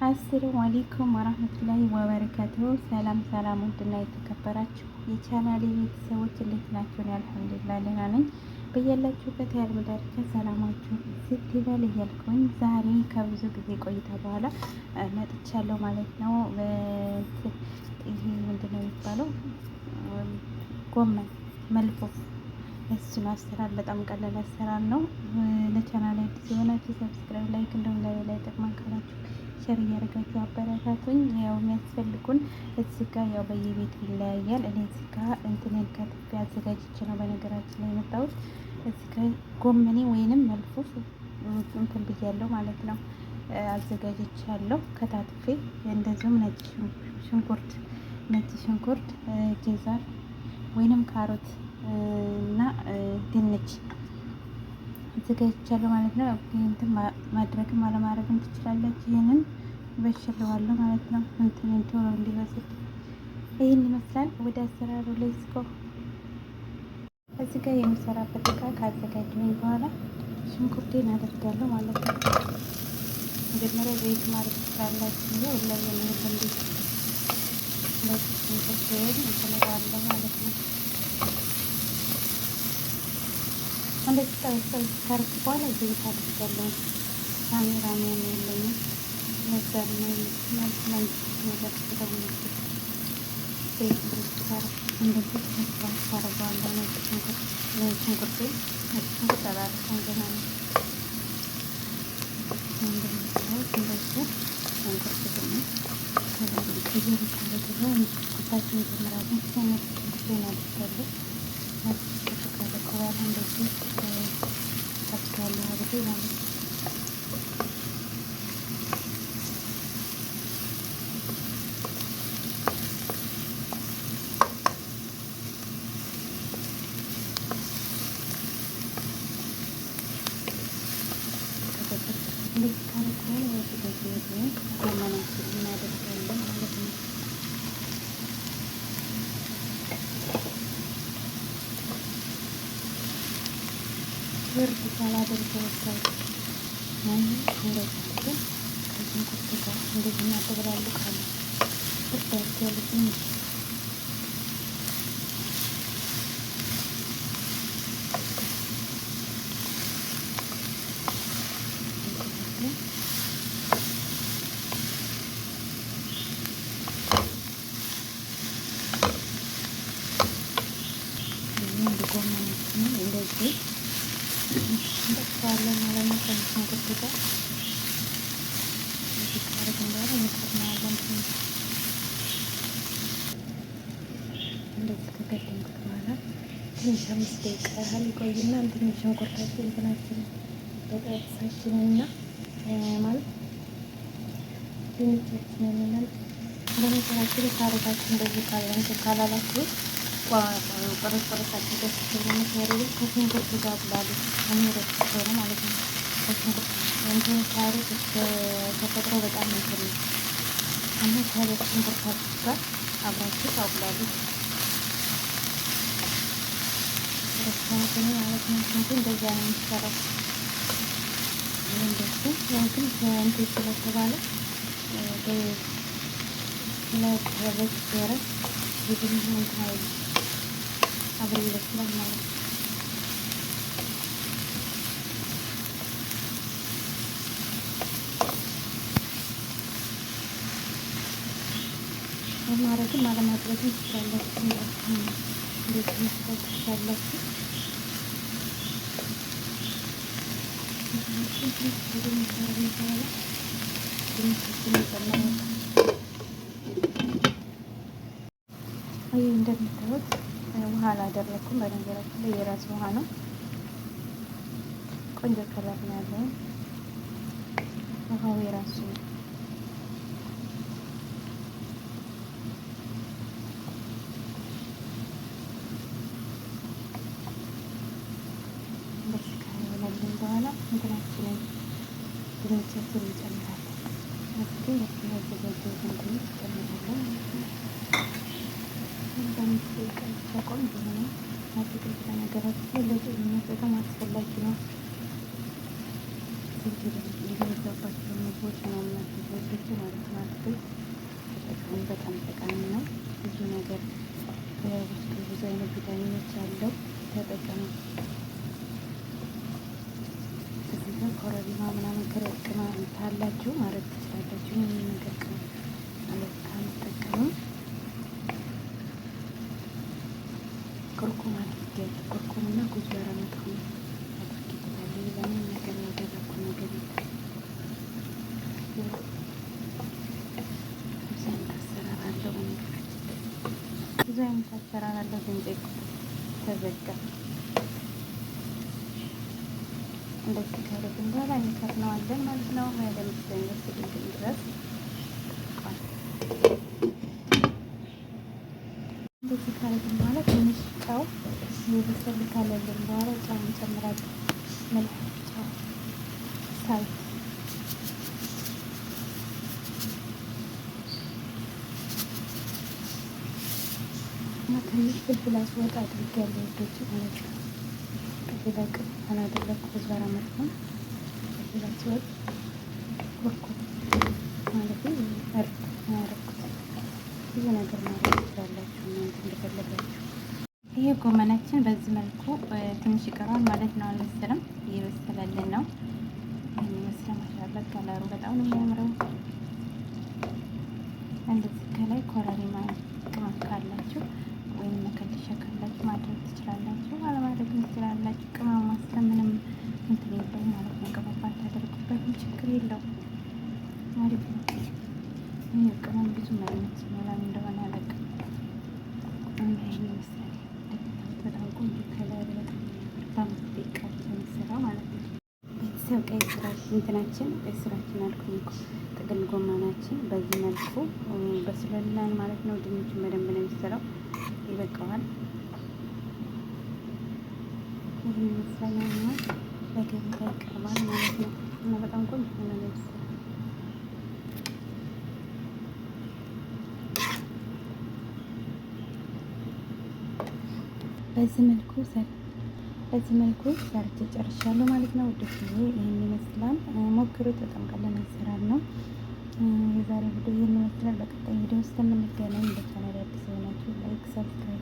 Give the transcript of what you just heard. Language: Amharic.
አሰላሙ አለይኩም ወራህመቱላሂ ወበረካቱሁ። ሰላም ሰላም፣ ውድና የተከበራችሁ የቻናሌ ቤተሰቦች እንዴት ናችሁ? አልሐምዱሊላህ ደህና ነኝ። በያላችሁበት የዓለም ዳርቻ ሰላማችሁ ስትበል እያልኩኝ ዛሬ ከብዙ ጊዜ ቆይታ በኋላ መጥቻለሁ ማለት ነው። ይሄ ምንድነው የሚባለው? ጎመን መልፎፍ፣ እሱን አሰራር በጣም ቀላል አሰራር ነው። ለቻናሌ አዲስ የሆናችሁ ሰብስክራይብ፣ ላይክ እንደውም ላይ ጠቅማን ካላችሁ ሸር እያደረጋችሁ አበረታቱኝ። ያው የሚያስፈልጉን እዚህ ጋር ያው በየቤቱ ይለያያል። እኔ እዚህ ጋር እንትንን ከትፌ አዘጋጅቼ ነው በነገራችን ላይ የመጣሁት። እዚህ ጋር ጎመኔ ወይንም መልፉፍ እንትን ብያለሁ ማለት ነው፣ አዘጋጅቻለሁ ከታትፌ። እንደዚሁም ነጭ ሽንኩርት፣ ጀዛር ወይንም ካሮት እና ድንች አዘጋጅቻለሁ ማለት ነው። እንትን ማድረግም አለማድረግም ትችላላችሁ። ይህንን በሽለዋለሁ ማለት ነው። እንትን ቶሎ እንዲበስል ይህን ይመስላል። ወደ አሰራሩ ላይ እስኮ እዚህ ጋር የሚሰራበት እቃ ካዘጋጀሁኝ በኋላ ሽንኩርቴን አደርጋለሁ ማለት ነው። መጀመሪያ ዘይት ማለት ትችላላችሁ። ያው ላይ የሚሄድ እንዴት ለዚህ ሽንኩርቴን እንተነዋለሁ ማለት ነው። እንደዚህ ጠበስ ካርክ በኋላ ዘይት አድርጋለሁ። ካሜራ ነው ያለኝ ነበር ነው ማለት ነገር ስለሆነ ዘይት ብሩክ ጋር እንደዚህ መስራት ታረጋለሁ። ነጭ ሽንኩርት ተላልፈን ገና ነው እንደዚህ ሽንኩርት ደግሞ ከዚህ ካረገ ኩታችን እንጀምራለን። ሲያነስ ሽንኩርቴን አድርጋለሁ። ከተካለ በኋላ እንደዚህ ታስካለሁ አብሬ ማለት ነው። እንደዚህ ካረኩኝ ወደ ጎመናችን እናደርጋለን ማለት ነው። ወርድ ሳላደርገው ወጣው እንደዚህ ግን ከሽንኩርት ጋር እንደዚህ እናደብላልቃለን። ወርዳት ያሉትን ጎመናችን እንደዚህ እንደቃለን ማለት ነው። ከሽንኩርት ጋር እዚህ ካረግን በኋላ እንከድነዋለን። እንደዚህ ከከደንኩት በኋላ ትንሽ 5 ደቂቃ ያህል ይቆይና ትንሽ ሽንኩርታችን እንትናችን በጠብሳችንና ማለት ድንቻችንን እና በመሰራችን ካሮታችን እንደዚህ ካላላችሁ ቆረቆረታችሁ ደስ ስለምትያደርጉ ከሽንኩርት ጋር ብላሉ አሚረት ሆነ ማለት ነው። ከሽንኩርት እንትን ካሮት ተፈጥሮ በጣም እንትን ነው እና ከሽንኩርታችሁ ጋር አብራችሁ ታቁላሉ ረስታትን ማለት ነው። እንትን እንደዚያ ነው የሚሰራው። እንደዚህ ያው ግን እንትን ስለተባለ ስለተበሰረ ብዙም እንትን አይልም አብሮ ይበስላል ማለት ነው። ማድረግም አለማድረግም ትችላላችሁ። እንደዚህ መስራት ትችላላችሁ። ይህ እንደምታዩት ውሃ አላደረኩም። በነገራችን ላይ የራሱ ውሃ ነው። ቆንጆ ከለር ነው ያለው። ውሃው የራሱ ነው። እንደዚህ ካሆነልን በኋላ እንትናችንን ድንቻችን እንጨምራለን። እዚህ ያዘጋጀው ድንች እንጨምራለን ማለት ነው። በአምስት ደቂቃ ብቻ ቆንጆ ሆነ። አትክልት በነገራችን ላይ ለጤንነት በጣም አስፈላጊ ነው። የሚሰራባቸው ምግቦች ምናምን አትክልቶች ማለት ነው። አትክልት ተጠቀሙ፣ በጣም ጠቃሚ ነው። ብዙ ነገር ውስጡ ብዙ አይነት ቪታሚኖች ያለው ተጠቀሙ። እዚህ ጋር ኮረሪማ ምናምን ቅመም ካላችሁ ማድረግ ትችላላችሁ። ይህን ነገር ካልጠቀሙ ኩርኩም አድርጌያለሁ። ኩርኩምና ጉዝበራ መጥፎ አድርጌበታለሁ። ለምን ነገር ያደረኩ ነገር ብዙ አይነት አሰራር አለው። ብዙ አይነት አሰራር አለው። ግን ተዘጋ። እንደዚህ ካደረግን በኋላ እንከድነዋለን ማለት ነው። ለምትደንገስልን ድረስ እንደዚህ ካደረግን በኋላ ትንሽ ጨው የበሰል ካለልን በኋላ ጨው እንጨምራለን። መልክ ጨው ሳይ እና ትንሽ ፍልፍል አስወጣ አድርጌያለሁ ወዶች ማለት ነው። በቅም አላደረግኩ ዝበራ መጥፎ ፍልፍል አስወጥ ኩርኩም ማለት እርድ ያደረኩት። ብዙ ነገር ማድረግ ትችላላችሁ እናንተ እንደፈለጋችሁ። ይሄ ጎመናችን በዚህ መልኩ ትንሽ ይቀረዋል ማለት ነው። አልበሰለም፣ እየበሰለልን ነው። ይህን ይመስላል። ማሻአላ ከለሩ በጣም ነው የሚያምረው። እንደዚህ ከላይ ኮረሪማ ቅመም ካላችሁ ወይም መከለሻ ካላችሁ ማድረግ ትችላላችሁ፣ አለማድረግ ትችላላችሁ። ቅመም ማስለም ምንም እንትን የለውም ማለት ነው። ቅመም ታደርጉበትም ችግር የለውም ማለት ነው። ይህ ቅመም ብዙ መሪነት ሲሞላም እንደሆነ አላውቅም። እና ይህን ይመስላል። በጣም ቆንጆ ከለር በጣም ደቂቃ የሚሰራ ማለት ነው። ቤተሰብ ቀይ ስራ እንትናችን ቀይ ስራችን አልኩኝ እኮ ጥቅል ጎመናችን በዚህ መልኩ በስለላን ማለት ነው። ድንቹን በደንብ ነው የሚሰራው። ይበቃዋል። ይህን ይመስላል። በገበታ ይቀርባል ማለት ነው። እና በጣም ቆንጆ ሆነ ነው የሚሰራው። በዚህ መልኩ ሰርቼ ጨርሻለሁ ማለት ነው። ውዶች ይህን ይመስላል። ሞክሩት። በጣም ቀላል አሰራር ነው። የዛሬ ቪዲዮ ይህን ይመስላል። በቀጣይ ቪዲዮ ውስጥ የምንገናኝ። በቻናል አዲስ የሆናችሁ ላይክ፣ ሰብስክራይብ